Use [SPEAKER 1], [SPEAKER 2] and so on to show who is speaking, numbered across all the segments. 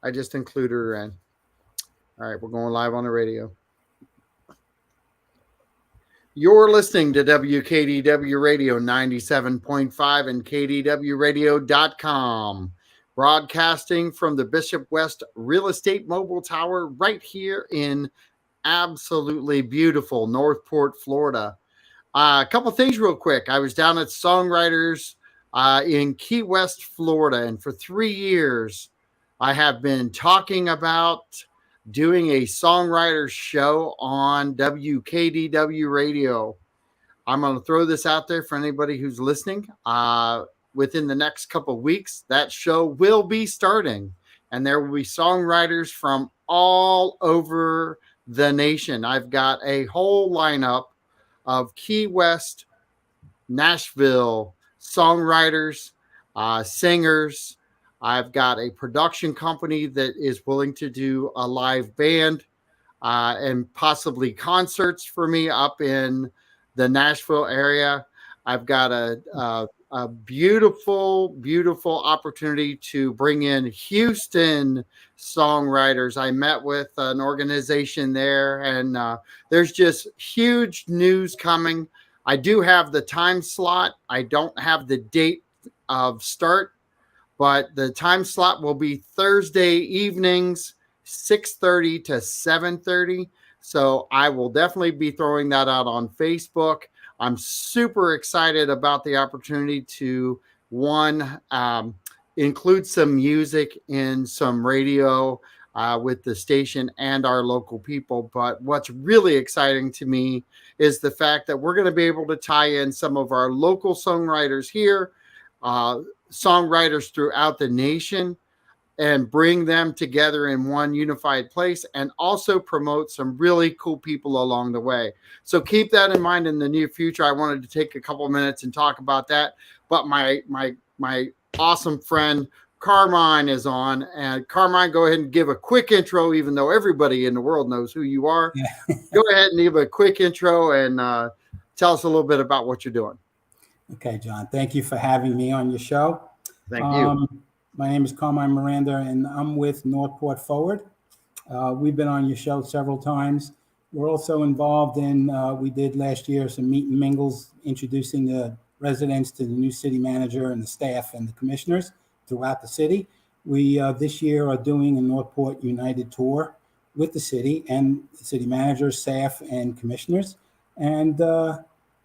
[SPEAKER 1] I just included her in. All right, we're going live on the radio. You're listening to WKDW Radio 97.5 and KDWRadio.com, broadcasting from the Bishop West Real Estate Mobile Tower right here in absolutely beautiful Northport, Florida. A couple things real quick. I was down at Songwriters in Key West, Florida, and for 3 years, I have been talking about doing a songwriters show on WKDW Radio. I'm going to throw this out there for anybody who's listening. Within the next couple of weeks, that show will be starting, and there will be songwriters from all over the nation. I've got a whole lineup of Key West, Nashville songwriters, singers. I've got a production company that is willing to do a live band and possibly concerts for me up in the Nashville area. I've got a beautiful, beautiful opportunity to bring in Houston songwriters. I met with an organization there, and there's just huge news coming. I do have the time slot. I don't have the date of start, but the time slot will be Thursday evenings, 6:30 to 7:30. So I will definitely be throwing that out on Facebook. I'm super excited about the opportunity to, one, include some music in some radio with the station and our local people. But what's really exciting to me is the fact that we're going to be able to tie in some of our local songwriters here, songwriters throughout the nation, and bring them together in one unified place, and also promote some really cool people along the way. So keep that in mind in the near future. I wanted to take a couple of minutes and talk about that. But my awesome friend Carmine is on. And Carmine, go ahead and give a quick intro, even though everybody in the world knows who you are. Yeah. Go ahead and give a quick intro and tell us a little bit about what you're doing.
[SPEAKER 2] Okay, John, thank you for having me on your show.
[SPEAKER 1] Thank you.
[SPEAKER 2] My name is Carmine Miranda, and I'm with Northport Forward. We've been on your show several times. We're also involved in, we did last year some meet and mingles, introducing the residents to the new city manager and the staff and the commissioners throughout the city. We this year are doing a Northport United tour with the city and the city manager, staff, and commissioners. And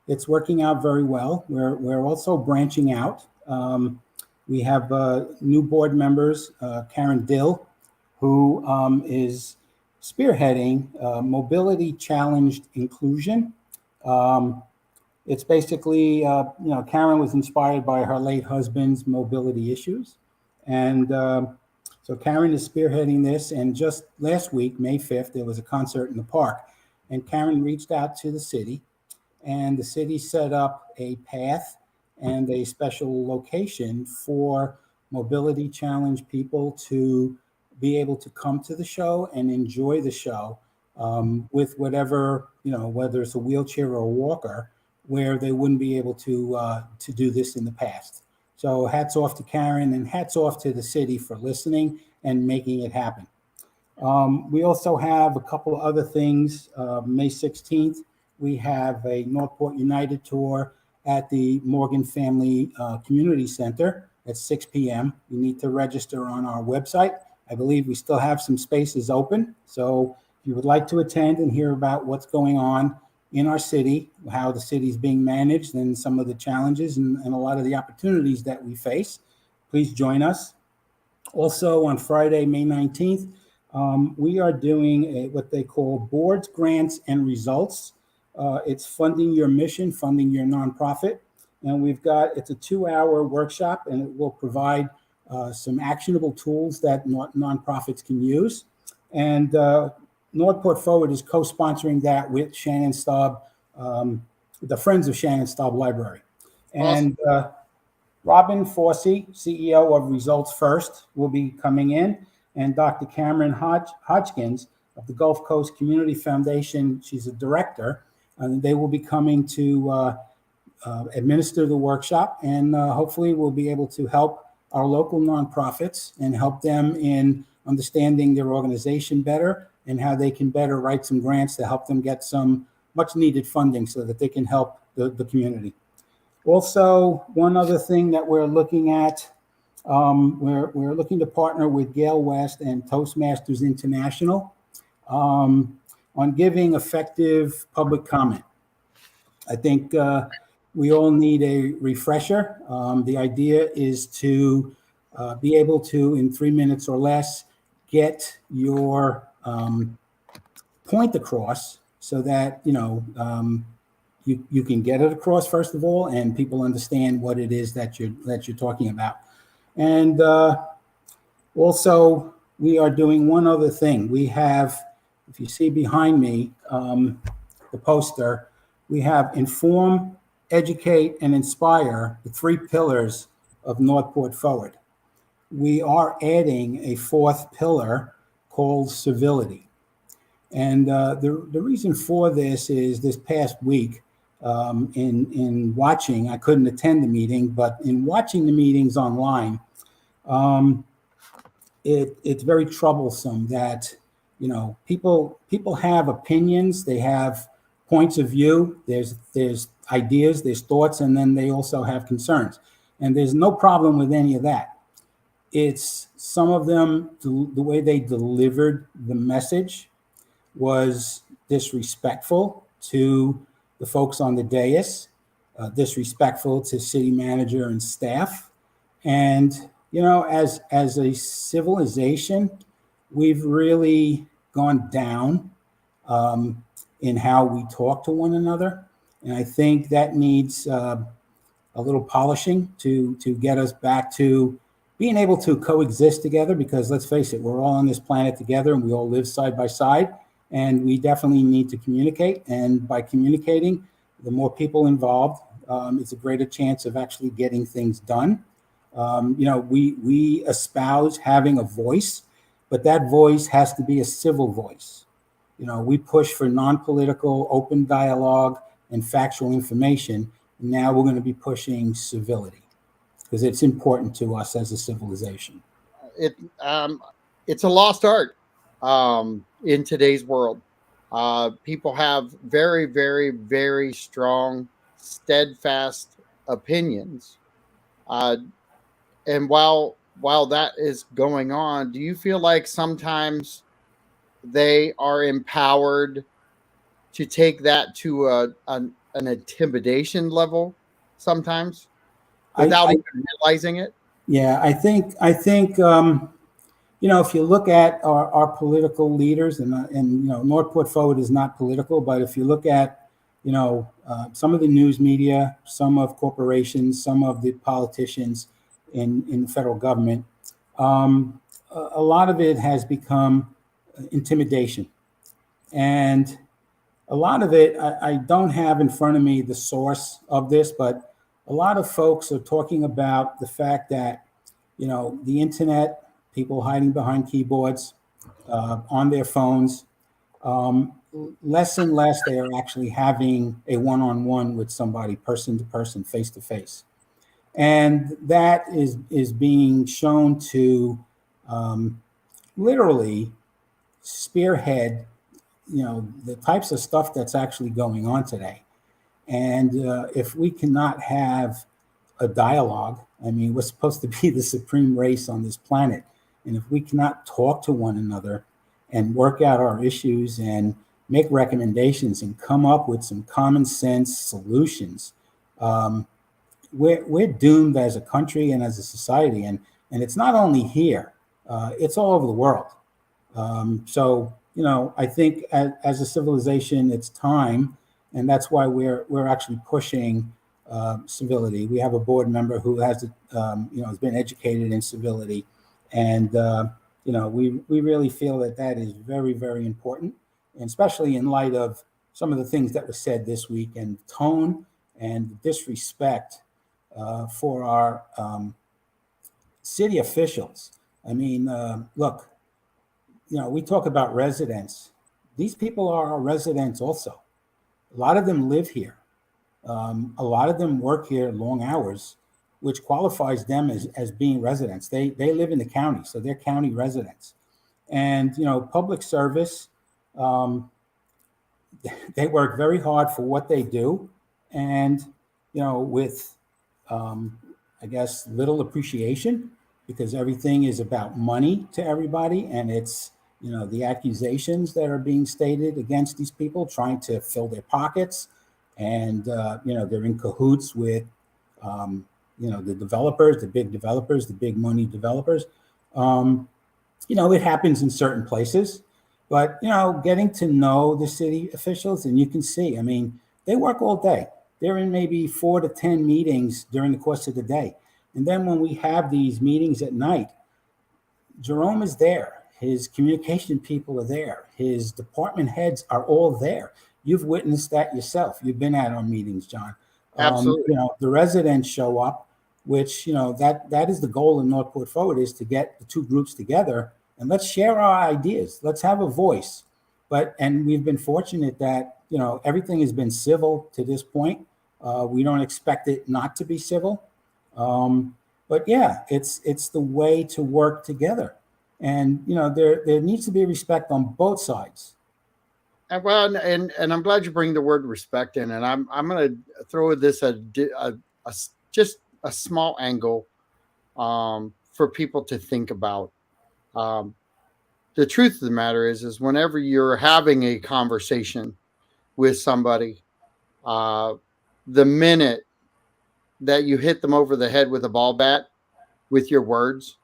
[SPEAKER 2] it's working out very well. We're also branching out. We have new board members, Karen Dill, who is spearheading mobility challenged inclusion. It's basically, Karen was inspired by her late husband's mobility issues. And so Karen is spearheading this. And just last week, May 5th, there was a concert in the park. And Karen reached out to the city, and the city set up a path and a special location for mobility challenged people to be able to come to the show and enjoy the show with whatever, whether it's a wheelchair or a walker, where they wouldn't be able to do this in the past. So hats off to Karen, and hats off to the city for listening and making it happen. We also have a couple of other things. May 16th, we have a Northport United tour at the Morgan Family Community Center at 6 p.m. You need to register on our website. I believe we still have some spaces open. So if you would like to attend and hear about what's going on in our city, how the city is being managed, and some of the challenges and a lot of the opportunities that we face, please join us. Also on Friday, May 19th, we are doing what they call boards, grants, and results. It's funding your mission, funding your nonprofit. And it's a 2-hour workshop, and it will provide some actionable tools that nonprofits can use. And Northport Forward is co-sponsoring that with Shannon Staub, the Friends of Shannon Staub Library. And Robin Forsey, CEO of Results First, will be coming in. And Dr. Cameron Hodgkins of the Gulf Coast Community Foundation, she's a director, and they will be coming to administer the workshop, and hopefully we'll be able to help our local nonprofits and help them in understanding their organization better and how they can better write some grants to help them get some much needed funding so that they can help the community. Also, one other thing that we're looking at, we're looking to partner with Gale West and Toastmasters International on giving effective public comment. I think we all need a refresher. The idea is to be able to, in 3 minutes or less, get your point across so that, you can get it across, first of all, and people understand what it is that you're talking about. And also, we are doing one other thing. We have, if you see behind me, the poster, we have inform, educate, and inspire, the 3 pillars of Northport Forward. We are adding a 4th pillar called civility. And the reason for this is this past week, in watching, I couldn't attend the meeting, but in watching the meetings online, it's very troublesome that, people have opinions, they have points of view, there's ideas, there's thoughts, and then they also have concerns. And there's no problem with any of that. It's some of them, the way they delivered the message was disrespectful to the folks on the dais, disrespectful to city manager and staff. And, as a civilization, we've really gone down in how we talk to one another. And I think that needs a little polishing to get us back to being able to coexist together, because let's face it, we're all on this planet together and we all live side by side, and we definitely need to communicate. And by communicating, the more people involved, it's a greater chance of actually getting things done. We espouse having a voice, but that voice has to be a civil voice. We push for non-political, open dialogue and factual information. Now we're going to be pushing civility because it's important to us as a civilization.
[SPEAKER 1] It's a lost art in today's world. People have very, very, very strong, steadfast opinions. And while that is going on, do you feel like sometimes they are empowered to take that to an intimidation level sometimes without even realizing it?
[SPEAKER 2] Yeah, I think if you look at our political leaders, and Northport Forward is not political, but if you look at some of the news media, some of corporations, some of the politicians in the federal government, a lot of it has become intimidation. And a lot of it, I don't have in front of me the source of this, but a lot of folks are talking about the fact that, the internet, people hiding behind keyboards, on their phones, less and less they are actually having a one-on-one with somebody, person to person, face to face. And that is being shown to literally spearhead, the types of stuff that's actually going on today. And if we cannot have a dialogue, we're supposed to be the supreme race on this planet. And if we cannot talk to one another and work out our issues and make recommendations and come up with some common sense solutions, we're doomed as a country and as a society. And it's not only here, it's all over the world. So I think as a civilization, it's time, and that's why we're actually pushing civility. We have a board member who has been educated in civility, and we really feel that is very, very important, and especially in light of some of the things that were said this week, and tone and disrespect for our city officials. Look, we talk about residents. These people are our residents also. A lot of them live here. A lot of them work here long hours, which qualifies them as being residents. They live in the county, so they're county residents. And, public service, um, they work very hard for what they do. And, with, I guess, little appreciation because everything is about money to everybody. And it's, the accusations that are being stated against these people trying to fill their pockets. And, they're in cahoots with, um, the developers, the big money developers. Um, it happens in certain places, but getting to know the city officials, and you can see, I mean, they work all day. They're in maybe 4 to 10 meetings during the course of the day. And then when we have these meetings at night, Jerome is there. His communication people are there. His department heads are all there. You've witnessed that yourself. You've been at our meetings, John.
[SPEAKER 1] Absolutely.
[SPEAKER 2] The residents show up, which that is the goal in Northport Forward, is to get the two groups together and let's share our ideas. Let's have a voice. And we've been fortunate that everything has been civil to this point. We don't expect it not to be civil. But yeah, it's the way to work together. And there needs to be respect on both sides.
[SPEAKER 1] And I'm glad you bring the word respect in, and I'm going to throw this just a small angle for people to think about. The truth of the matter is whenever you're having a conversation with somebody, the minute that you hit them over the head with a ball bat with your words,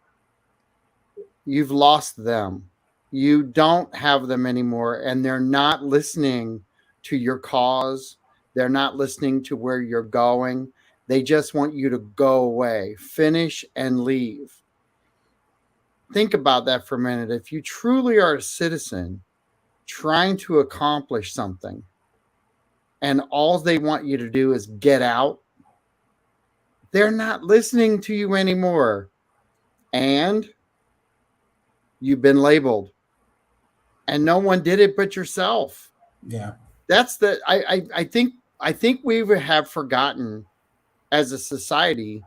[SPEAKER 1] you've lost them. You don't have them anymore, and they're not listening to your cause. They're not listening to where you're going. They just want you to go away, finish, and leave. Think about that for a minute. If you truly are a citizen trying to accomplish something, and all they want you to do is get out, they're not listening to you anymore. And you've been labeled. And no one did it but yourself.
[SPEAKER 2] Yeah.
[SPEAKER 1] That's I think we have forgotten as a society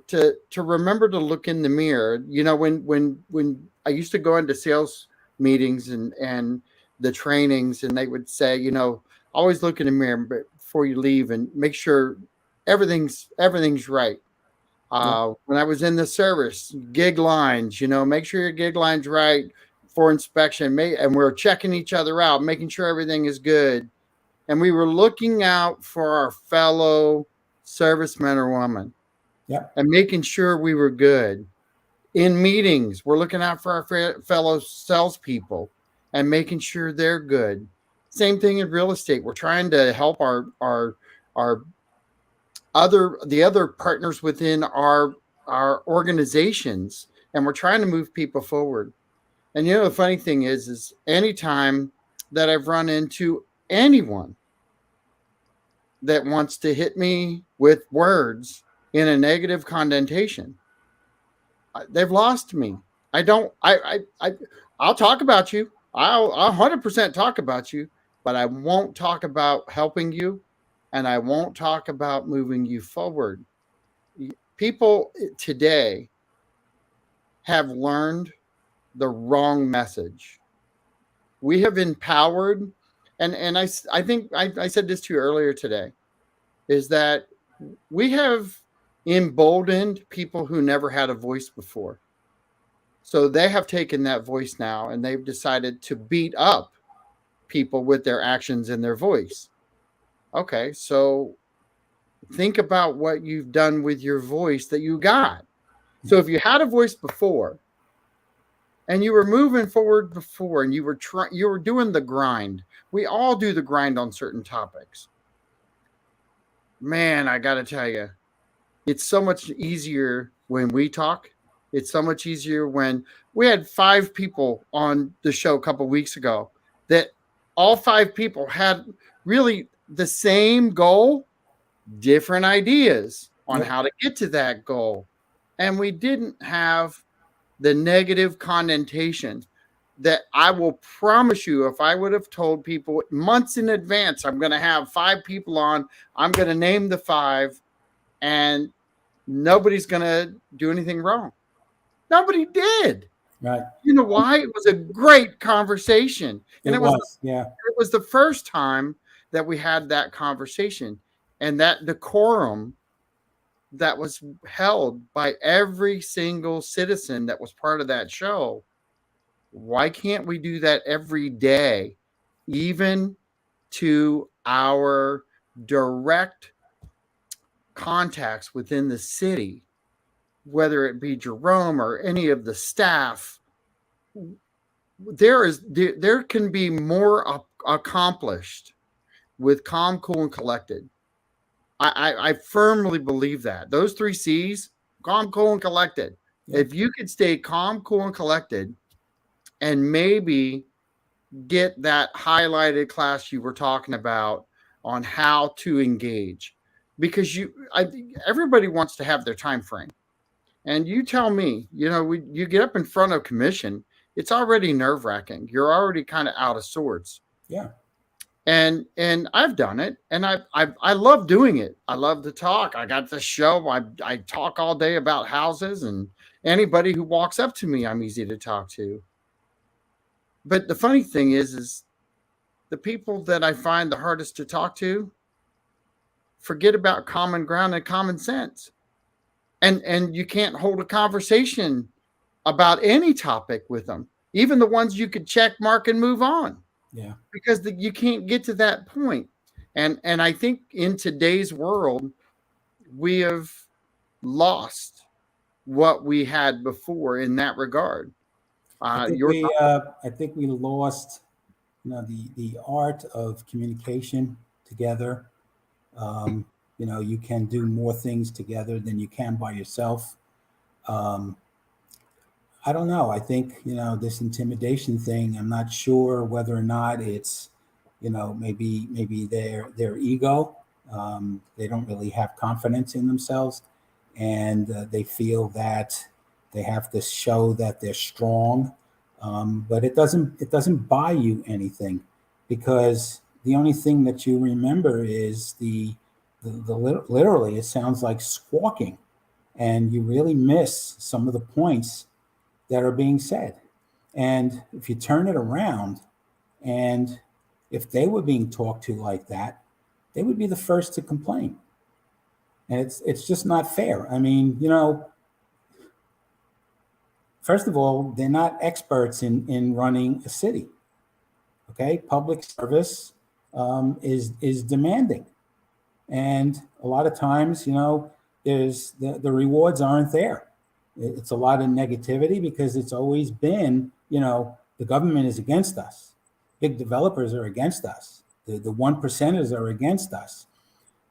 [SPEAKER 1] to remember to look in the mirror. When I used to go into sales meetings and the trainings, and they would say, always look in the mirror before you leave and make sure everything's right. When I was in the service, gig lines, make sure your gig line's right for inspection. And we're checking each other out, making sure everything is good. And we were looking out for our fellow servicemen or women.
[SPEAKER 2] Yep.
[SPEAKER 1] And making sure we were good. In meetings, we're looking out for our fellow salespeople and making sure they're good. Same thing in real estate. We're trying to help our other partners within our organizations, and we're trying to move people forward. And the funny thing is anytime that I've run into anyone that wants to hit me with words in a negative connotation, they've lost me. I'll talk about you. I'll 100% talk about you, but I won't talk about helping you, and I won't talk about moving you forward. People today have learned the wrong message. We have empowered, and I think I said this to you earlier today, is that we have emboldened people who never had a voice before. So they have taken that voice now, and they've decided to beat up people with their actions and their voice. Okay, so think about what you've done with your voice that you got. So if you had a voice before and you were moving forward before and you were doing the grind. We all do the grind on certain topics. Man, I got to tell you, it's so much easier when we talk. It's so much easier when we had 5 people on the show a couple weeks ago that all 5 people had really the same goal, different ideas on how to get to that goal. And we didn't have the negative connotation that I will promise you, if I would have told people months in advance, I'm going to have 5 people on, I'm going to name the 5, and nobody's going to do anything wrong. Nobody did.
[SPEAKER 2] Right.
[SPEAKER 1] You know why? It was a great conversation. And
[SPEAKER 2] It was. Yeah.
[SPEAKER 1] it was the first time that we had that conversation, and that decorum that was held by every single citizen that was part of that show. Why can't we do that every day, even to our direct contacts within the city, whether it be Jerome or any of the staff? There can be more accomplished with calm, cool, and collected. I firmly believe that those three C's: calm, cool, and collected.
[SPEAKER 2] Yeah.
[SPEAKER 1] If you could stay calm, cool, and collected, and maybe get that highlighted class you were talking about on how to engage, because everybody wants to have their time frame. And you tell me, you get up in front of commission, it's already nerve wracking. You're already kind of out of sorts.
[SPEAKER 2] Yeah.
[SPEAKER 1] And I've done it, and I love doing it. I love to talk. I got this show. I talk all day about houses, and anybody who walks up to me, I'm easy to talk to. But the funny thing is the people that I find the hardest to talk to forget about common ground and common sense. And you can't hold a conversation about any topic with them, even the ones you could check mark and move on.
[SPEAKER 2] Yeah.
[SPEAKER 1] Because you can't get to that point. And I think in today's world, we have lost what we had before in that regard.
[SPEAKER 2] I think we lost, the art of communication together. You can do more things together than you can by yourself. I don't know. I think, this intimidation thing, I'm not sure whether or not it's, maybe their ego. They don't really have confidence in themselves, and they feel that they have to show that they're strong. But it doesn't buy you anything, because the only thing that you remember is the literally, it sounds like squawking, and you really miss some of the points that are being said. And if you turn it around, and if they were being talked to like that, they would be the first to complain. And it's just not fair. I mean, first of all, they're not experts in running a city. Okay, public service is demanding, and a lot of times, there's the rewards aren't there. It's a lot of negativity, because it's always been, the government is against us. Big developers are against us. The one percenters are against us.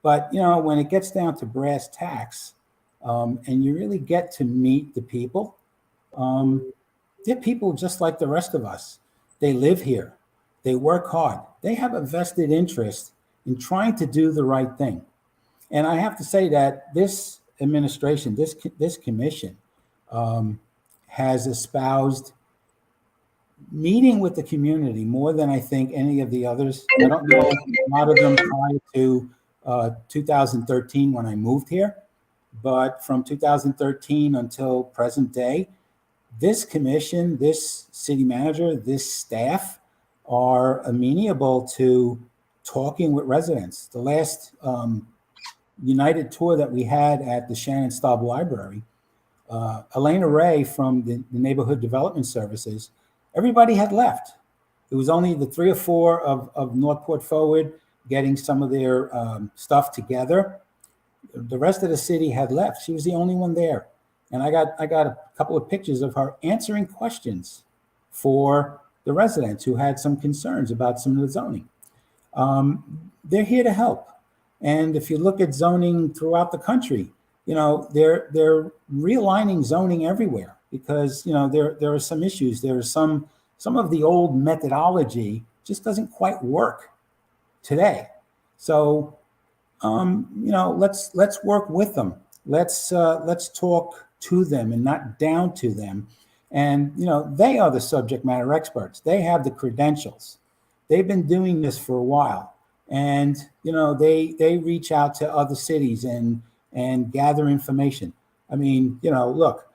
[SPEAKER 2] But, when it gets down to brass tacks, and you really get to meet the people, they're people just like the rest of us. They live here. They work hard. They have a vested interest in trying to do the right thing. And I have to say that this administration, this commission, has espoused meeting with the community more than I think any of the others. I don't know a lot of them prior to 2013 when I moved here, but from 2013 until present day, this commission, this city manager, this staff are amenable to talking with residents. The last United tour that we had at the Shannon Staub Library, Elena Ray from the Neighborhood Development Services, everybody had left. It was only the 3 or 4 of Northport Forward getting some of their stuff together. The rest of the city had left. She was the only one there. And I got a couple of pictures of her answering questions for the residents who had some concerns about some of the zoning. They're here to help. And if you look at zoning throughout the country, they're realigning zoning everywhere, because there are some issues. There are some of the old methodology just doesn't quite work today. So let's work with them. Let's talk to them and not down to them. And they are the subject matter experts. They have the credentials. They've been doing this for a while, and they reach out to other cities and gather information. I mean, look,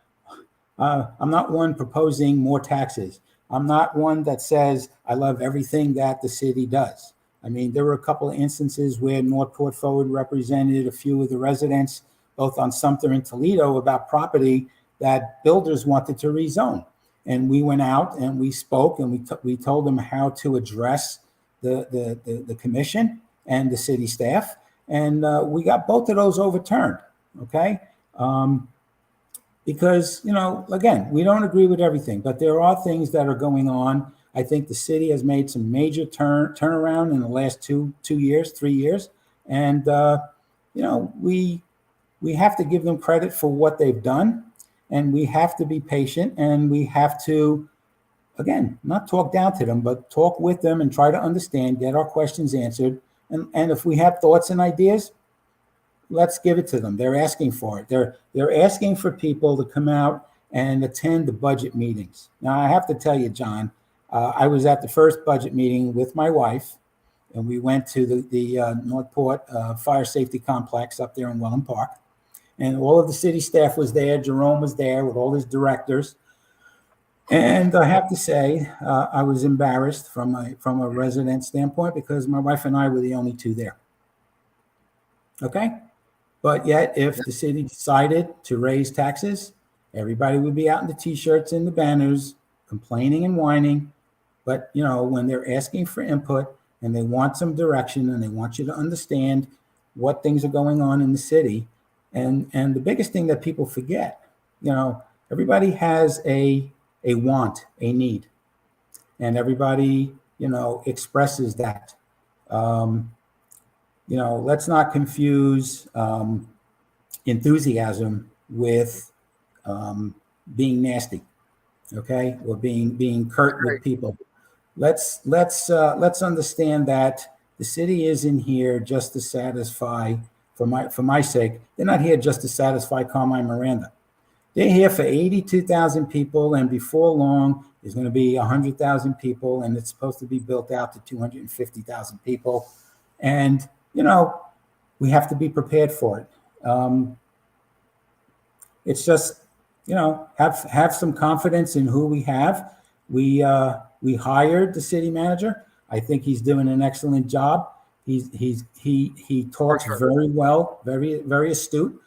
[SPEAKER 2] I'm not one proposing more taxes. I'm not one that says I love everything that the city does. I mean, there were a couple of instances where Northport Forward represented a few of the residents, both on Sumter and Toledo, about property that builders wanted to rezone. And we went out and we spoke and we told them how to address the commission and the city staff. And we got both of those overturned. Okay. Because, again, we don't agree with everything, but there are things that are going on. I think the city has made some major turnaround in the last 3 years. And, we have to give them credit for what they've done. And we have to be patient, and we have to, again, not talk down to them, but talk with them and try to understand, get our questions answered. And if we have thoughts and ideas, let's give it to them. They're asking for it. They're asking for people to come out and attend the budget meetings. Now, I have to tell you, John, I was at the first budget meeting with my wife, and we went to the Northport Fire Safety Complex up there in Welland Park. And all of the city staff was there. Jerome was there with all his directors. And I have to say, I was embarrassed from a resident standpoint because my wife and I were the only two there. Okay? But yet, if the city decided to raise taxes, everybody would be out in the T-shirts and the banners, complaining and whining. But, when they're asking for input and they want some direction and they want you to understand what things are going on in the city, and the biggest thing that people forget, everybody has a want, a need, and everybody, expresses that. Let's not confuse enthusiasm with being nasty, okay, or being curt with people. Let's understand that the city isn't here just to satisfy, for my sake. They're not here just to satisfy Carmine Miranda. They're here for 82,000 people, and before long, there's going to be 100,000 people, and it's supposed to be built out to 250,000 people. And, we have to be prepared for it. It's just, have some confidence in who we have. We hired the city manager. I think he's doing an excellent job. He talks very well, very, very astute,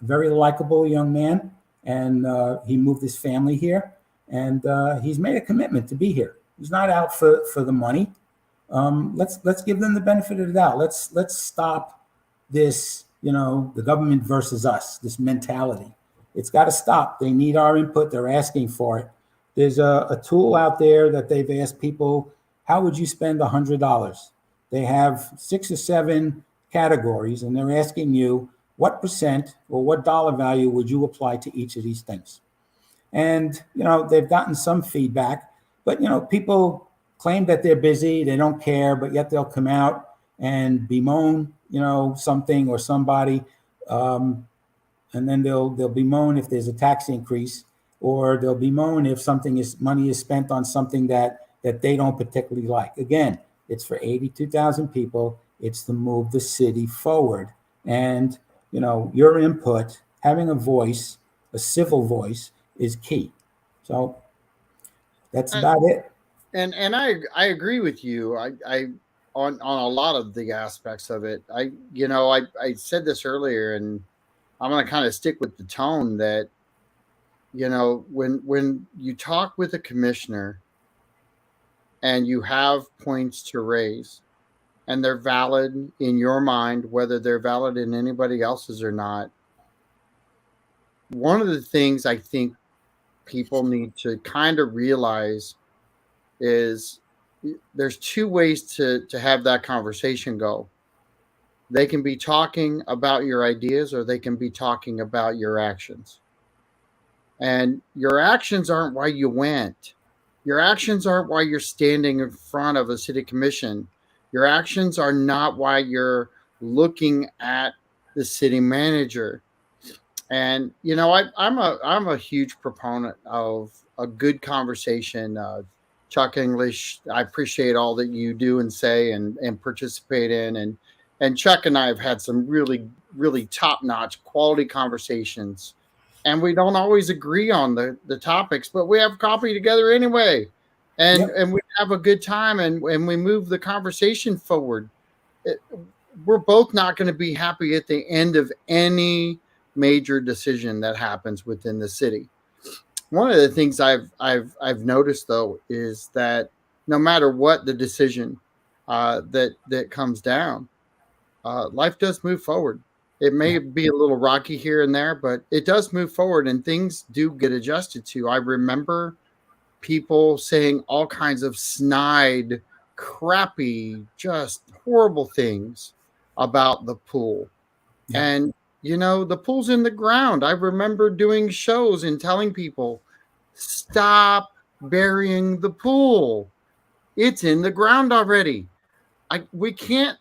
[SPEAKER 2] very likable young man. And he moved his family here, and he's made a commitment to be here. He's not out for the money. Let's give them the benefit of the doubt. Let's stop this, the government versus us, this mentality. It's got to stop. They need our input. They're asking for it. There's a tool out there that they've asked people, how would you spend $100? They have 6 or 7 categories, and they're asking you what percent or what dollar value would you apply to each of these things. And, they've gotten some feedback, but, people claim that they're busy, they don't care, but yet they'll come out and bemoan, something or somebody. And then they'll bemoan if there's a tax increase, or they'll bemoan if money is spent on something that they don't particularly like. Again, it's for 82,000 people. It's to move the city forward. And, your input, having a voice, a civil voice, is key. So that's about it.
[SPEAKER 1] And I agree with you. I on a lot of the aspects of it. I said this earlier, and I'm going to kind of stick with the tone that, when you talk with a commissioner and you have points to raise and they're valid in your mind, whether they're valid in anybody else's or not, one of the things I think people need to kind of realize is there's 2 ways to have that conversation go. They can be talking about your ideas, or they can be talking about your actions. And your actions aren't why you went. Your actions aren't why you're standing in front of a city commission. Your actions are not why you're looking at the city manager. And I'm a huge proponent of a good conversation. Chuck English, I appreciate all that you do and say and participate in. And Chuck and I have had some really, really top-notch quality conversations and we don't always agree on the topics, but we have coffee together anyway,
[SPEAKER 2] Yep.
[SPEAKER 1] and we have a good time, and we move the conversation forward. It, we're both not going to be happy at the end of any major decision that happens within the city. One of the things I've noticed though is that no matter what the decision that comes down, life does move forward. It may
[SPEAKER 2] Yeah.
[SPEAKER 1] be a little rocky here and there, but it does move forward and things do get adjusted to. I remember people saying all kinds of snide, crappy, just horrible things about the pool.
[SPEAKER 2] Yeah.
[SPEAKER 1] And, the pool's in the ground. I remember doing shows and telling people, stop burying the pool. It's in the ground already. We can't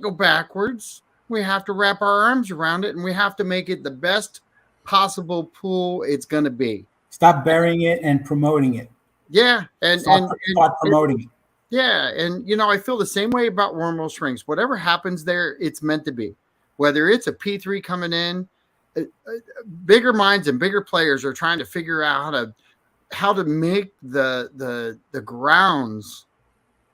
[SPEAKER 1] go backwards. We have to wrap our arms around it and we have to make it the best possible pool it's going to be.
[SPEAKER 2] Stop burying it and promoting it.
[SPEAKER 1] Yeah,
[SPEAKER 2] Start promoting it.
[SPEAKER 1] yeah, and I feel the same way about Wormhole Springs. Whatever happens there, it's meant to be. Whether it's a P3 coming in, bigger minds and bigger players are trying to figure out how to make the grounds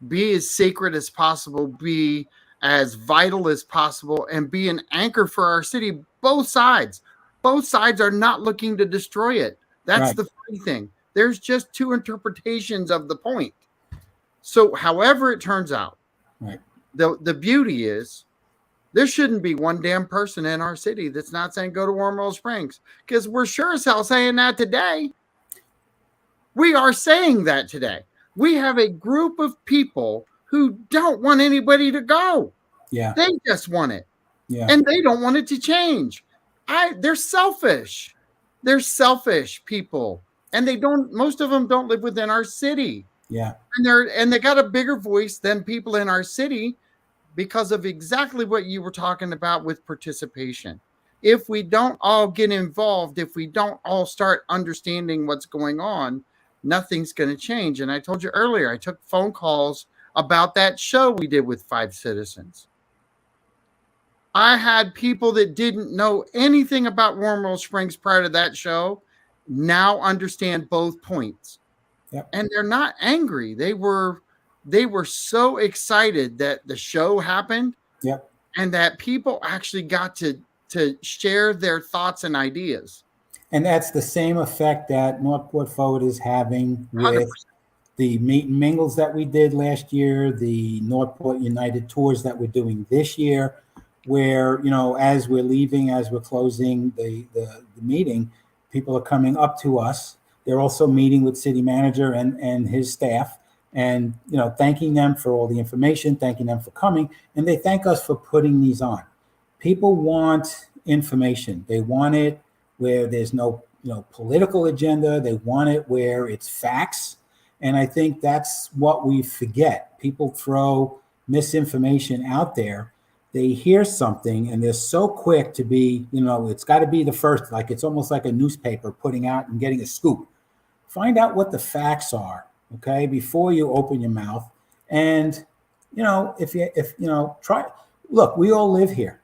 [SPEAKER 1] be as sacred as possible, be as vital as possible, and be an anchor for our city. Both sides are not looking to destroy it. That's
[SPEAKER 2] Right.
[SPEAKER 1] the funny thing. There's just two interpretations of the point. So, however it turns out,
[SPEAKER 2] Right.
[SPEAKER 1] the beauty is there shouldn't be one damn person in our city that's not saying go to Wormhole Springs, because we're sure as hell saying that today. We are saying that today. We have a group of people who don't want anybody to go.
[SPEAKER 2] Yeah.
[SPEAKER 1] They just want it.
[SPEAKER 2] Yeah.
[SPEAKER 1] And they don't want it to change. They're selfish. They're selfish people. And most of them don't live within our city.
[SPEAKER 2] Yeah.
[SPEAKER 1] And they got a bigger voice than people in our city because of exactly what you were talking about with participation. If we don't all get involved, if we don't all start understanding what's going on, nothing's going to change. And I told you earlier, I took phone calls about that show we did with 5 citizens. I had people that didn't know anything about Wormhole Springs prior to that show now understand both points.
[SPEAKER 2] Yep.
[SPEAKER 1] And they're not angry. They were so excited that the show happened.
[SPEAKER 2] Yep.
[SPEAKER 1] And that people actually got to share their thoughts and ideas.
[SPEAKER 2] And that's the same effect that Northport Forward is having with
[SPEAKER 1] 100%.
[SPEAKER 2] the meet and mingles that we did last year, the Northport United tours that we're doing this year, where, as we're leaving, as we're closing the meeting, people are coming up to us. They're also meeting with city manager and his staff and, thanking them for all the information, thanking them for coming. And they thank us for putting these on. People want information. They want it where there's no, political agenda. They want it where it's facts. And I think that's what we forget. People throw misinformation out there. They hear something and they're so quick to be, it's got to be the first, like it's almost like a newspaper putting out and getting a scoop. Find out what the facts are, okay, before you open your mouth. And, try, look, we all live here.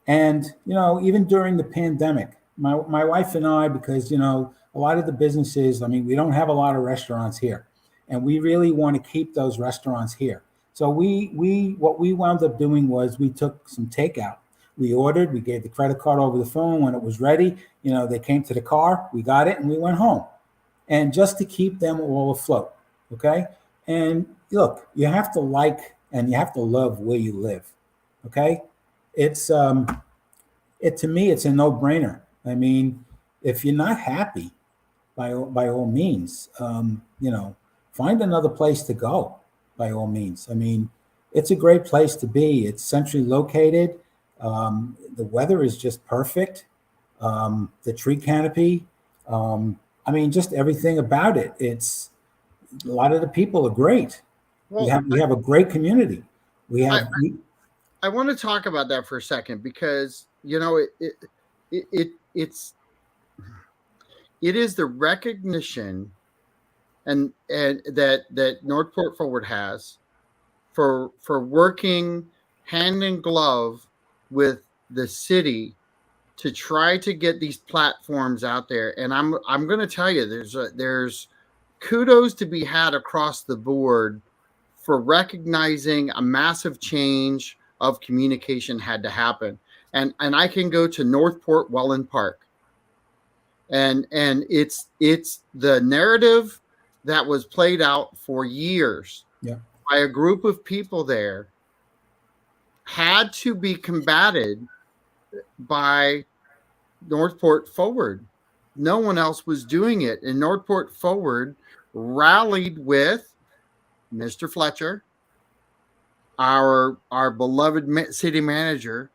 [SPEAKER 2] And, even during the pandemic, my wife and I, because, a lot of the businesses, we don't have a lot of restaurants here. And we really want to keep those restaurants here. So what we wound up doing was we took some takeout. We ordered, we gave the credit card over the phone. When it was ready, they came to the car, we got it, and we went home. And just to keep them all afloat, okay? And look, you have to like and you have to love where you live, okay? It's to me, it's a no-brainer. If you're not happy, by all means, find another place to go. By all means, it's a great place to be. It's centrally located. The weather is just perfect. The tree canopy. Just everything about it. It's a lot of the people are great.
[SPEAKER 1] Well,
[SPEAKER 2] we have a great community. We have.
[SPEAKER 1] I want to talk about that for a second because it is the recognition and that Northport Forward has for working hand in glove with the city to try to get these platforms out there. And I'm going to tell you, there's kudos to be had across the board for recognizing a massive change of communication had to happen. And I can go to Northport Welland Park, and it's the narrative that was played out for years by a group of people there had to be combated by Northport Forward. No one else was doing it. And Northport Forward rallied with Mr. Fletcher, our beloved city manager,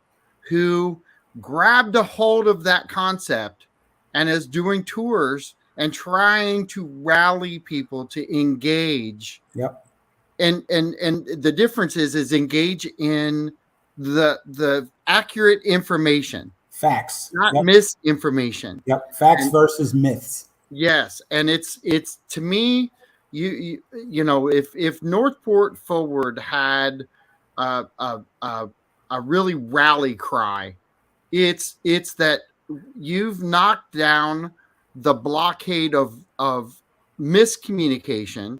[SPEAKER 1] who grabbed a hold of that concept and is doing tours and trying to rally people to engage.
[SPEAKER 2] Yep.
[SPEAKER 1] And the difference is engage in the accurate information.
[SPEAKER 2] Facts.
[SPEAKER 1] Not misinformation.
[SPEAKER 2] Yep. Facts versus myths.
[SPEAKER 1] Yes. And it's to me, you know, if Northport Forward had a really rally cry, it's that you've knocked down the blockade of miscommunication,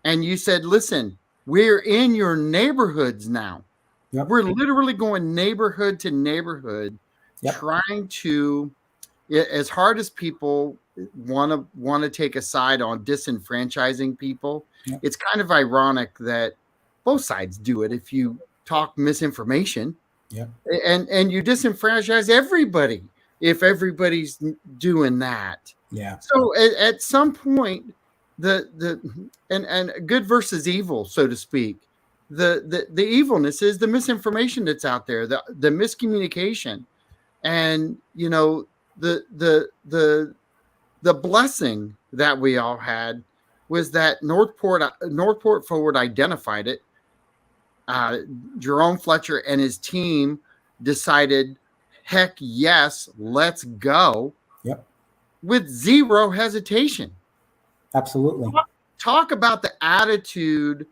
[SPEAKER 1] and you said, listen, we're in your neighborhoods now. Yep. We're literally going neighborhood to neighborhood, trying to, as hard as people want to take a side on disenfranchising people, it's kind of ironic that both sides do it. If you talk misinformation, and you disenfranchise everybody if everybody's doing that. Yeah. So at some point, and good versus evil, so to speak, the evilness is the misinformation that's out there, the miscommunication, and you know the blessing that we all had was that Northport Forward identified it. Jerome Fletcher and his team decided, heck yes, let's go. Yep. With zero hesitation.
[SPEAKER 2] Absolutely.
[SPEAKER 1] Talk about the attitude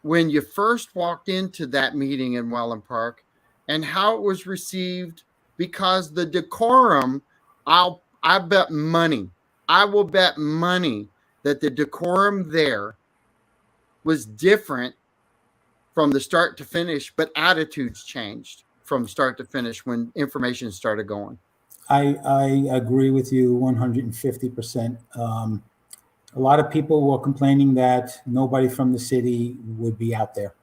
[SPEAKER 1] when you first walked into that meeting in Welland Park and how it was received, because the decorum, I will bet money that the decorum there was different from the start to finish, but attitudes changed from start to finish when information started going.
[SPEAKER 2] I agree with you 150%. A lot of people were complaining that nobody from the city would be out there.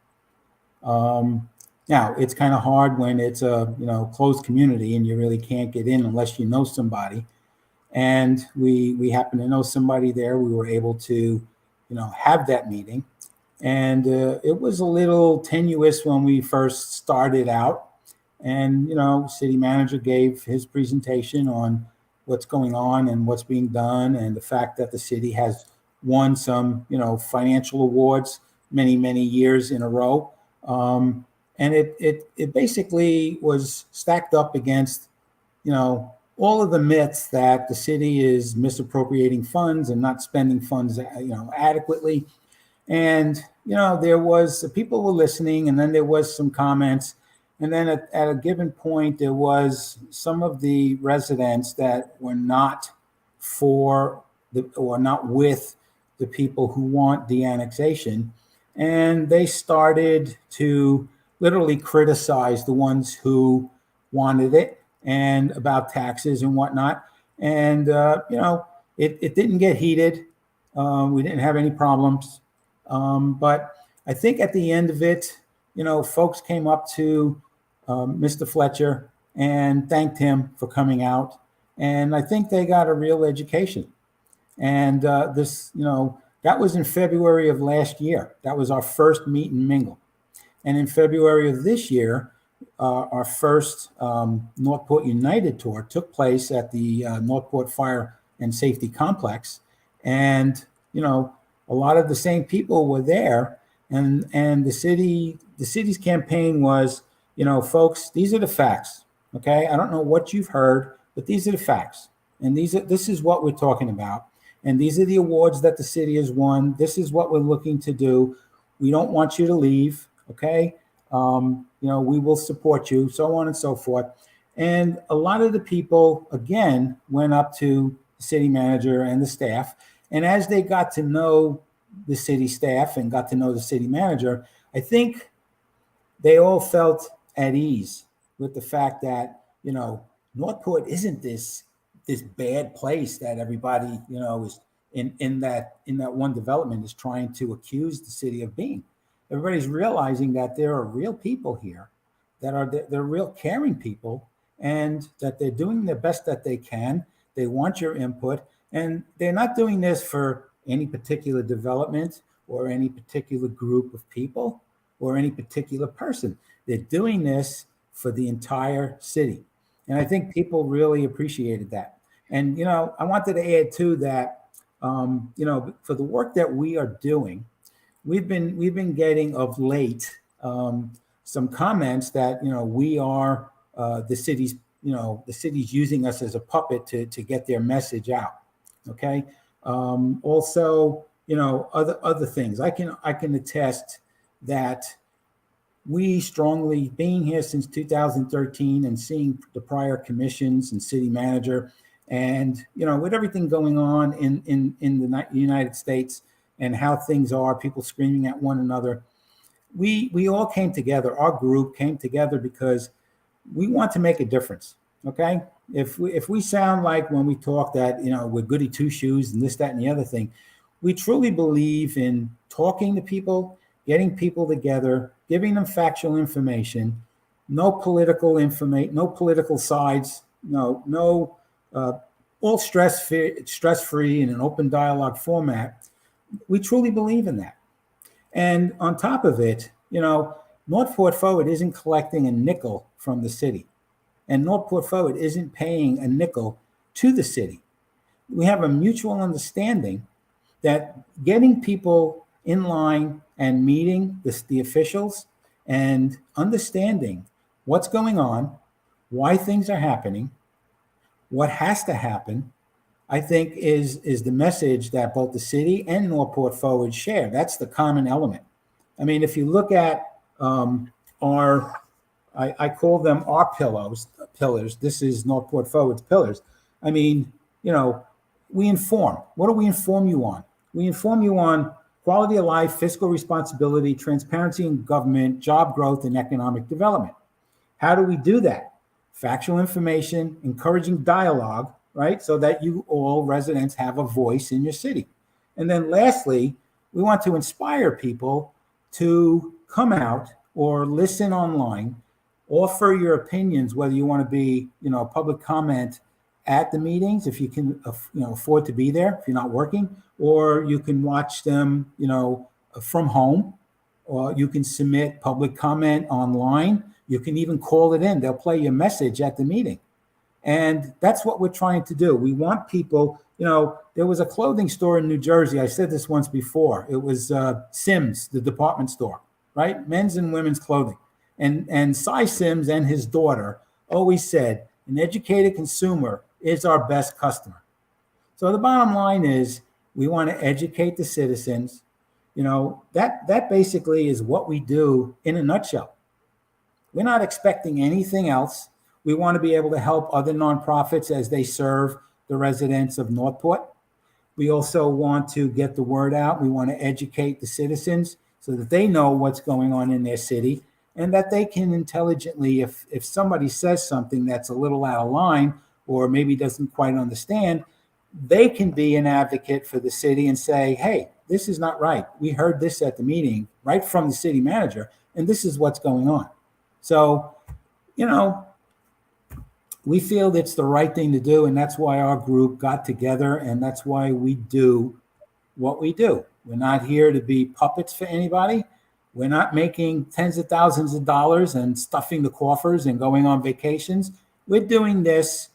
[SPEAKER 2] Now, it's kind of hard when it's a closed community and you really can't get in unless you know somebody. And we happen to know somebody there. We were able to have that meeting. And it was a little tenuous when we first started out. And, city manager gave his presentation on what's going on and what's being done, and the fact that the city has won some, financial awards many, many years in a row. And it basically was stacked up against, all of the myths that the city is misappropriating funds and not spending funds, adequately. And, there was, people were listening, and then there was some comments. And then at a given point, there was some of the residents that were not not with the people who want the annexation. And they started to literally criticize the ones who wanted it and about taxes and whatnot. And, it didn't get heated. We didn't have any problems. But I think at the end of it, folks came up to Mr. Fletcher and thanked him for coming out. And I think they got a real education. And that was in February of last year. That was our first meet and mingle. And in February of this year, our first Northport United tour took place at the Northport Fire and Safety Complex. And, a lot of the same people were there. And the city's campaign was, folks, these are the facts. Okay. I don't know what you've heard, but these are the facts. And this is what we're talking about. And these are the awards that the city has won. This is what we're looking to do. We don't want you to leave. Okay. We will support you, so on and so forth. And a lot of the people, again, went up to the city manager and the staff. And as they got to know the city staff and got to know the city manager, I think they all felt at ease with the fact that, Northport isn't this bad place that everybody, is in that one development is trying to accuse the city of being. Everybody's realizing that there are real people here, they're real caring people, and that they're doing the best that they can. They want your input, and they're not doing this for any particular development or any particular group of people or any particular person. They're doing this for the entire city. And I think people really appreciated that. And, I wanted to add too that, for the work that we are doing, we've been getting of late some comments that, we are the city's using us as a puppet to get their message out. Okay. Also, other things. I can attest that we strongly, being here since 2013 and seeing the prior commissions and city manager, and with everything going on in the United States and how things are, people screaming at one another, we all came together. Our group came together because we want to make a difference. Okay, if we sound like when we talk that we're goody two shoes and this, that, and the other thing, we truly believe in talking to people, getting people together, giving them factual information, no political information, no political sides, no all stress-free in an open dialogue format. We truly believe in that. And on top of it, Northport Forward isn't collecting a nickel from the city, and Northport Forward isn't paying a nickel to the city. We have a mutual understanding that getting people in line and meeting the officials and understanding what's going on, why things are happening, what has to happen, I think is the message that both the city and Northport Forward share. That's the common element. I mean, if you look at I call them our pillars. This is Northport Forward's pillars. I mean, we inform. What do we inform you on? We inform you on quality of life, fiscal responsibility, transparency in government, job growth, and economic development. How do we do that? Factual information, encouraging dialogue, right? So that you all residents have a voice in your city. And then lastly, we want to inspire people to come out or listen online, offer your opinions, whether you want to be, public comment at the meetings, if you can, afford to be there, if you're not working, or you can watch them, from home, or you can submit public comment online. You can even call it in. They'll play your message at the meeting. And that's what we're trying to do. We want people, there was a clothing store in New Jersey. I said this once before. It was Sims, the department store, right? Men's and women's clothing. And Cy Sims and his daughter always said, an educated consumer is our best customer. So the bottom line is we want to educate the citizens. That basically is what we do in a nutshell. We're not expecting anything else. We want to be able to help other nonprofits as they serve the residents of Northport. We also want to get the word out. We want to educate the citizens so that they know what's going on in their city, and that they can intelligently, if somebody says something that's a little out of line or maybe doesn't quite understand, they can be an advocate for the city and say, hey, this is not right. We heard this at the meeting right from the city manager, and this is what's going on. So, we feel it's the right thing to do, and that's why our group got together, and that's why we do what we do. We're not here to be puppets for anybody. We're not making tens of thousands of dollars and stuffing the coffers and going on vacations. We're doing this.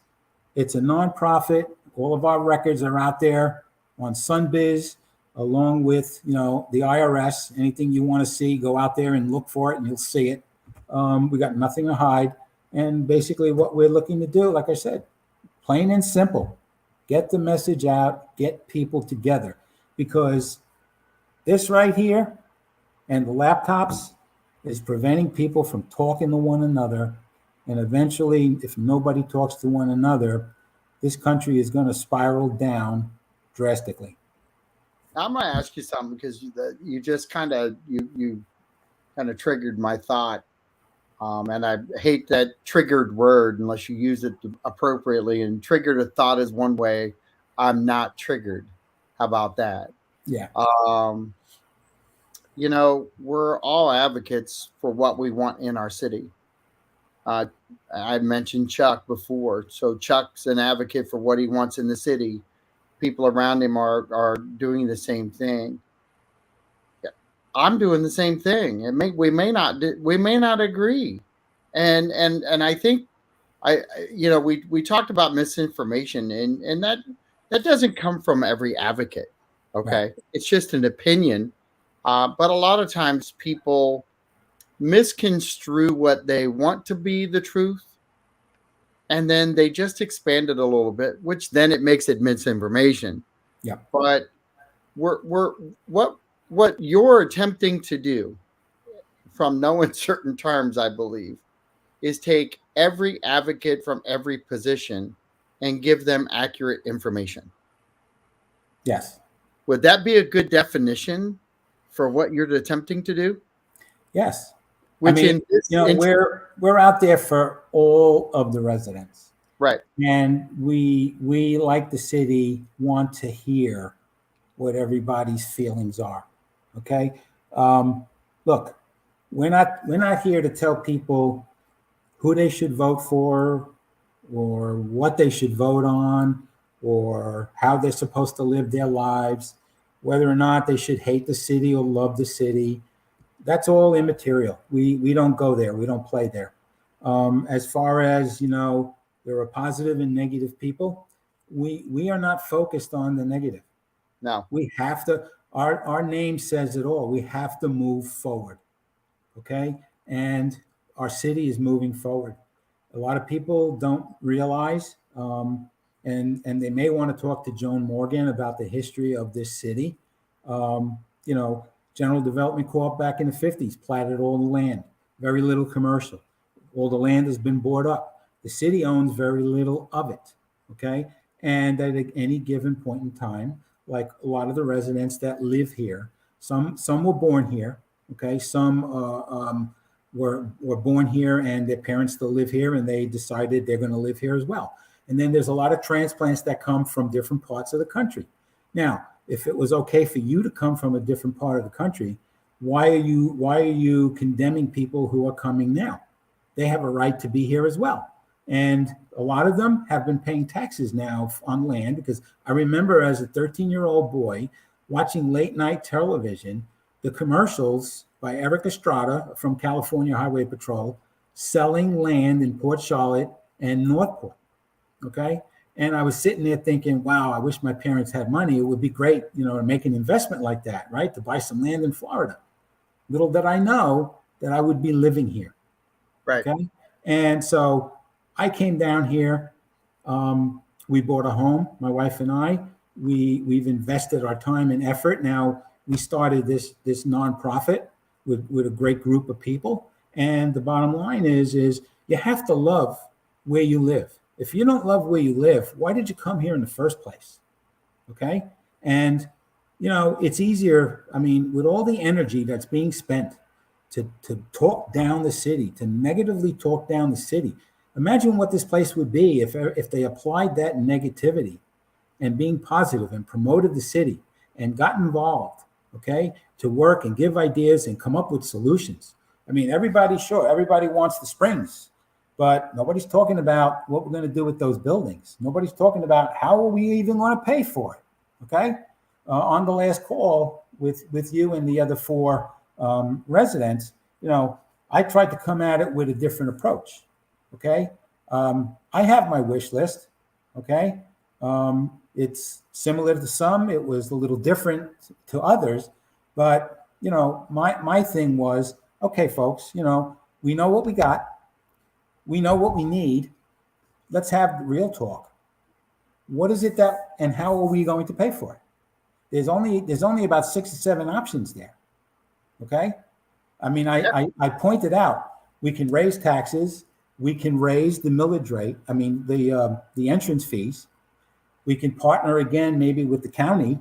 [SPEAKER 2] It's a nonprofit. All of our records are out there on Sunbiz, along with, the IRS. Anything you want to see, go out there and look for it, and you'll see it. We got nothing to hide. And basically what we're looking to do, like I said, plain and simple, get the message out, get people together. Because this right here and the laptops is preventing people from talking to one another And eventually, if nobody talks to one another, this country is going to spiral down drastically.
[SPEAKER 1] I'm going to ask you something because you just kind of you kind of triggered my thought. And I hate that triggered word unless you use it appropriately. And triggered a thought is one way. I'm not triggered. How about that?
[SPEAKER 2] Yeah.
[SPEAKER 1] Um, we're all advocates for what we want in our city. Uh, I mentioned Chuck before. So Chuck's an advocate for what he wants in the city. People around him are doing the same thing. I'm doing the same thing. We may not agree, and I think we talked about misinformation, and that doesn't come from every advocate.
[SPEAKER 2] Right.
[SPEAKER 1] Okay, it's just an opinion, but a lot of times people misconstrue what they want to be the truth, and then they just expand it a little bit, which then it makes it misinformation.
[SPEAKER 2] Yeah.
[SPEAKER 1] But we're what you're attempting to do, from no uncertain terms, I believe, is take every advocate from every position and give them accurate information.
[SPEAKER 2] Yes.
[SPEAKER 1] Would that be a good definition for what you're attempting to do?
[SPEAKER 2] Yes. I
[SPEAKER 1] Which
[SPEAKER 2] mean,
[SPEAKER 1] in this
[SPEAKER 2] we're out there for all of the residents,
[SPEAKER 1] right,
[SPEAKER 2] and we like the city want to hear what everybody's feelings are. Okay. Look, we're not here to tell people who they should vote for, or what they should vote on, or how they're supposed to live their lives, whether or not they should hate the city or love the city. That's all immaterial. We don't go there. We don't play there. As far as there are positive and negative people. We are not focused on the negative.
[SPEAKER 1] no,
[SPEAKER 2] We have to. Our name says it all. We have to move forward. Okay, and our city is moving forward. A lot of people don't realize, and they may want to talk to Joan Morgan about the history of this city. Um, you know, General Development Corp back in the 50s platted all the land, very little commercial. All the land has been bought up. The city owns very little of it. Okay, and at any given point in time, like a lot of the residents that live here, some were born here. Okay, some were born here and their parents still live here and they decided they're going to live here as well. And then there's a lot of transplants that come from different parts of the country. Now, if it was okay for you to come from a different part of the country, why are you condemning people who are coming now? They have a right to be here as well. And a lot of them have been paying taxes now on land, because I remember as a 13-year-old boy watching late night television, the commercials by Eric Estrada from California Highway Patrol selling land in Port Charlotte and Northport. Okay. And I was sitting there thinking, wow, I wish my parents had money. It would be great, to make an investment like that, right? To buy some land in Florida. Little did I know that I would be living here.
[SPEAKER 1] right.
[SPEAKER 2] Okay. And so I came down here. We bought a home, my wife and I. We've invested our time and effort. Now, we started this nonprofit with a great group of people. And the bottom line is you have to love where you live. If you don't love where you live, why did you come here in the first place? Okay. And, it's easier. I mean, with all the energy that's being spent to talk down the city, to negatively talk down the city, imagine what this place would be if they applied that negativity and being positive and promoted the city and got involved, okay, to work and give ideas and come up with solutions. I mean, everybody wants the springs, but nobody's talking about what we're going to do with those buildings. Nobody's talking about how are we even going to pay for it, okay? On the last call with you and the other four residents, I tried to come at it with a different approach, okay? I have my wish list, okay? It's similar to some. It was a little different to others, but my thing was, okay, folks, we know what we got, we know what we need. Let's have real talk. What is it and how are we going to pay for it? There's only about 6 or 7 options there. Okay, I mean, I pointed out we can raise taxes, We can raise the millage rate. I mean, the entrance fees. We can partner again, maybe with the county.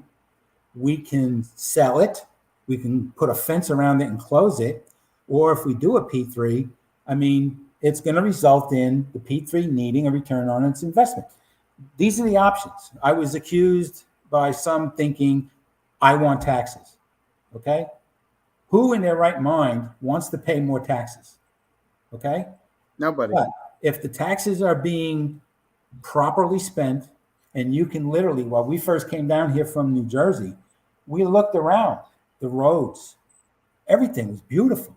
[SPEAKER 2] We can sell it. We can put a fence around it and close it. Or if we do a P3, I mean, it's going to result in the P3 needing a return on its investment. These are the options. I was accused by some thinking I want taxes. Okay. Who in their right mind wants to pay more taxes? Okay.
[SPEAKER 1] Nobody.
[SPEAKER 2] But if the taxes are being properly spent, and you can literally, while we first came down here from New Jersey, we looked around the roads, everything was beautiful.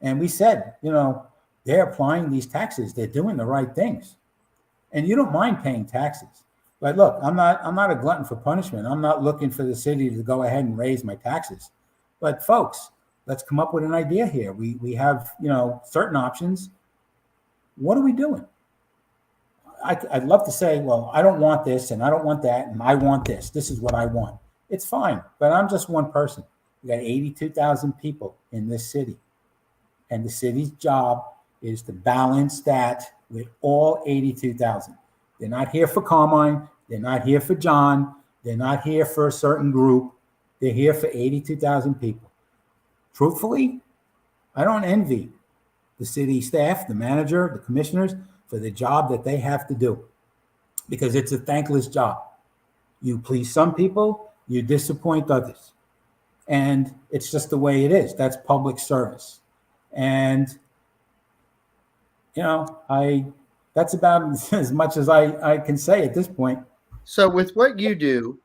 [SPEAKER 2] And we said, they're applying these taxes, they're doing the right things. And you don't mind paying taxes. But look, I'm not a glutton for punishment. I'm not looking for the city to go ahead and raise my taxes. But folks, let's come up with an idea here. We have, certain options. What are we doing? I'd love to say, well, I don't want this and I don't want that and I want this. This is what I want. It's fine, but I'm just one person. We got 82,000 people in this city. And the city's job is to balance that with all 82,000. They're not here for Carmine. They're not here for John. They're not here for a certain group. They're here for 82,000 people. Truthfully, I don't envy the city staff, the manager, the commissioners, for the job that they have to do, because it's a thankless job. You please some people, you disappoint others. And it's just the way it is. That's public service. And, that's about as much as I can say at this point.
[SPEAKER 1] So with what you do,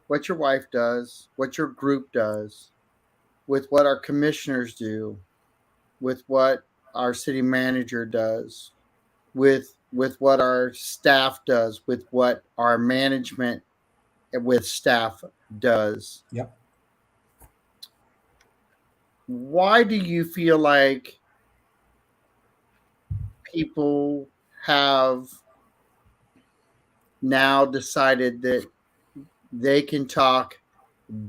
[SPEAKER 1] what your wife does, what your group does, with what our commissioners do, with what our city manager does, with what our staff does, with what our management with staff does.
[SPEAKER 2] Yep.
[SPEAKER 1] Why do you feel like people have now decided that they can talk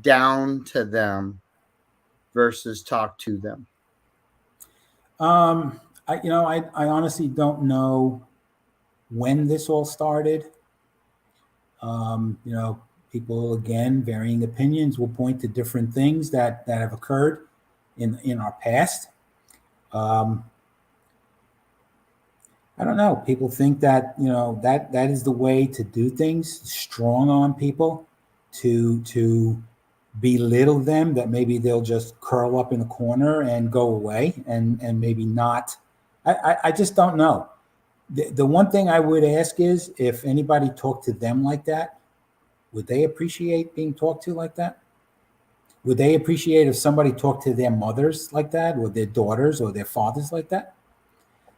[SPEAKER 1] down to them versus talk to them?
[SPEAKER 2] I honestly don't know when this all started. People, again, varying opinions will point to different things that have occurred in our past. I don't know. People think that, that is the way to do things, strong on people, to belittle them, that maybe they'll just curl up in a corner and go away and maybe not. I just don't know. The one thing I would ask is, if anybody talked to them like that, would they appreciate being talked to like that? Would they appreciate if somebody talked to their mothers like that, or their daughters or their fathers like that?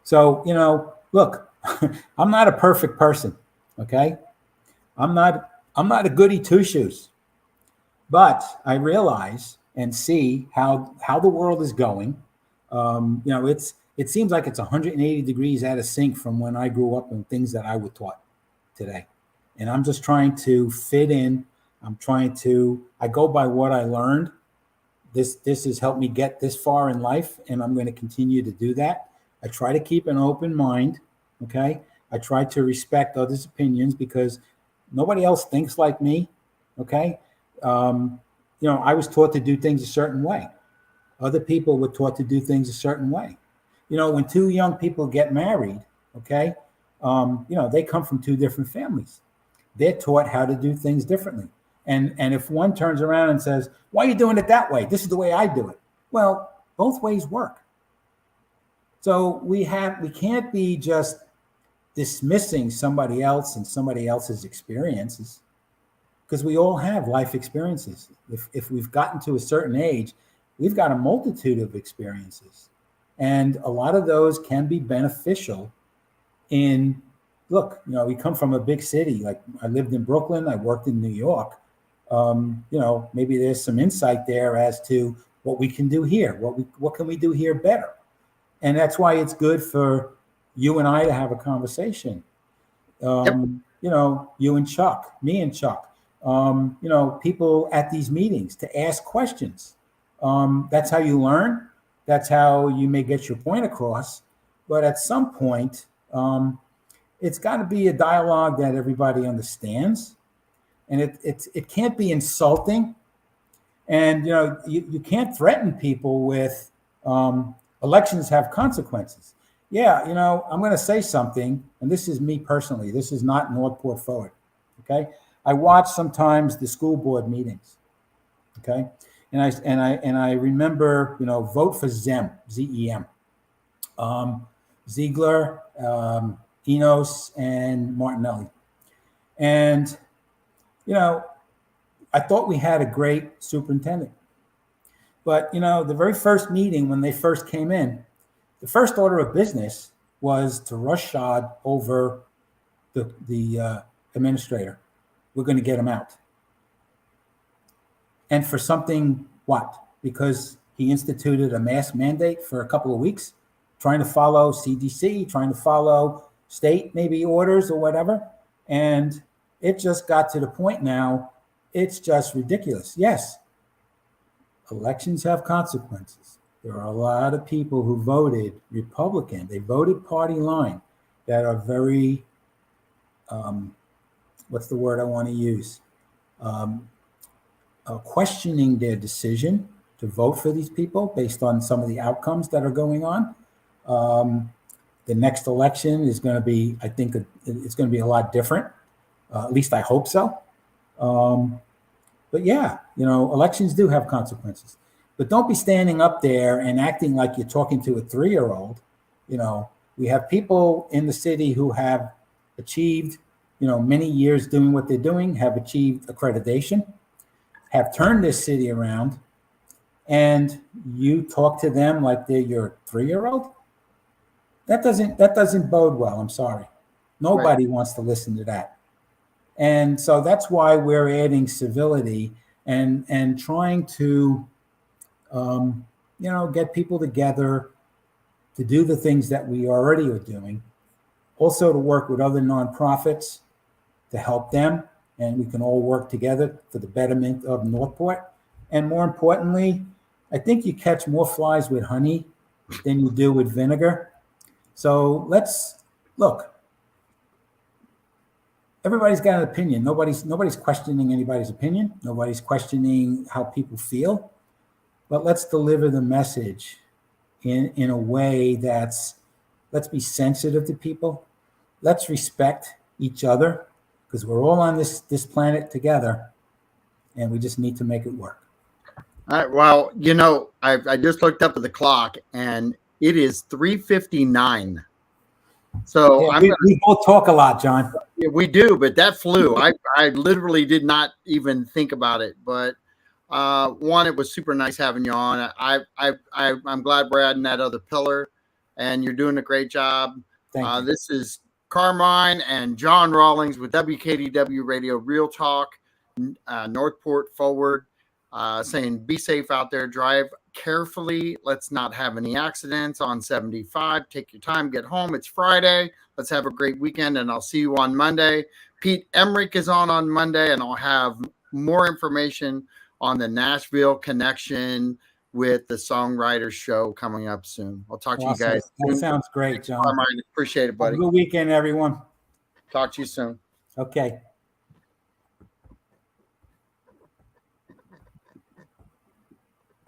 [SPEAKER 2] So, look, I'm not a perfect person. Okay. I'm not a goody two shoes, but I realize and see how the world is going. It seems like it's 180 degrees out of sync from when I grew up and things that I was taught today. And I'm just trying to fit in. I go by what I learned. This has helped me get this far in life, and I'm going to continue to do that. I try to keep an open mind. Okay. I try to respect others' opinions, because nobody else thinks like me. Okay. I was taught to do things a certain way. Other people were taught to do things a certain way. When two young people get married, okay, they come from two different families. They're taught how to do things differently. And if one turns around and says, "Why are you doing it that way? This is the way I do it." Well, both ways work. So we can't be just dismissing somebody else and somebody else's experiences, because we all have life experiences. If we've gotten to a certain age, we've got a multitude of experiences. And a lot of those can be beneficial we come from a big city. Like, I lived in Brooklyn, I worked in New York. Maybe there's some insight there as to what we can do here. What can we do here better? And that's why it's good for you and I to have a conversation.
[SPEAKER 1] Yep.
[SPEAKER 2] You and Chuck, me and Chuck, people at these meetings to ask questions. That's how you learn. That's how you may get your point across. But at some point, it's got to be a dialogue that everybody understands, and it can't be insulting. And you can't threaten people with elections have consequences. Yeah, I'm going to say something, and this is me personally. This is not Northport Forward. Okay, I watch sometimes the school board meetings. Okay, and I remember vote for Zem, ZEM, Ziegler, Enos, and Martinelli, and I thought we had a great superintendent. But, the very first meeting when they first came in, the first order of business was to roughshod over the administrator. We're going to get him out. And for something, what? Because he instituted a mask mandate for a couple of weeks, trying to follow CDC, trying to follow state maybe orders or whatever. And it just got to the point now, it's just ridiculous. Yes, elections have consequences. There are a lot of people who voted Republican. They voted party line that are very, what's the word I want to use? Questioning their decision to vote for these people based on some of the outcomes that are going on. The next election is going to be, I think it's going to be a lot different. At least I hope so. But yeah, elections do have consequences. But don't be standing up there and acting like you're talking to a 3-year-old. We have people in the city who have achieved, many years doing what they're doing, have achieved accreditation, have turned this city around, and you talk to them like they're your 3-year-old. That doesn't bode well. I'm sorry. Nobody wants to listen to that. And so that's why we're adding civility and trying to, get people together to do the things that we already are doing. Also to work with other nonprofits to help them, and we can all work together for the betterment of Northport. And more importantly, I think you catch more flies with honey than you do with vinegar. So let's look. Everybody's got an opinion. Nobody's questioning anybody's opinion. Nobody's questioning how people feel. But let's deliver the message in a way let's be sensitive to people. Let's respect each other, because we're all on this planet together, and we just need to make it work.
[SPEAKER 1] All right. Well, I just looked up at the clock, and it is 3:59. So
[SPEAKER 2] yeah, we both talk a lot, John.
[SPEAKER 1] Yeah, we do, but that flew. I literally did not even think about it. But one, it was super nice having you on. I'm glad we're adding that other pillar, and you're doing a great job.
[SPEAKER 2] Thank you.
[SPEAKER 1] This is Carmine and John Rawlings with WKDW Radio Real Talk, Northport Forward, saying be safe out there, drive carefully. Let's not have any accidents on 75. Take your time, get home. It's Friday. Let's have a great weekend, and I'll see you on Monday. Pete Emmerich is on Monday, and I'll have more information on the Nashville connection with the Songwriters Show coming up soon. I'll talk to you guys soon.
[SPEAKER 2] That sounds great, John.
[SPEAKER 1] Appreciate it, buddy.
[SPEAKER 2] Have a good weekend, everyone.
[SPEAKER 1] Talk to you soon.
[SPEAKER 2] Okay.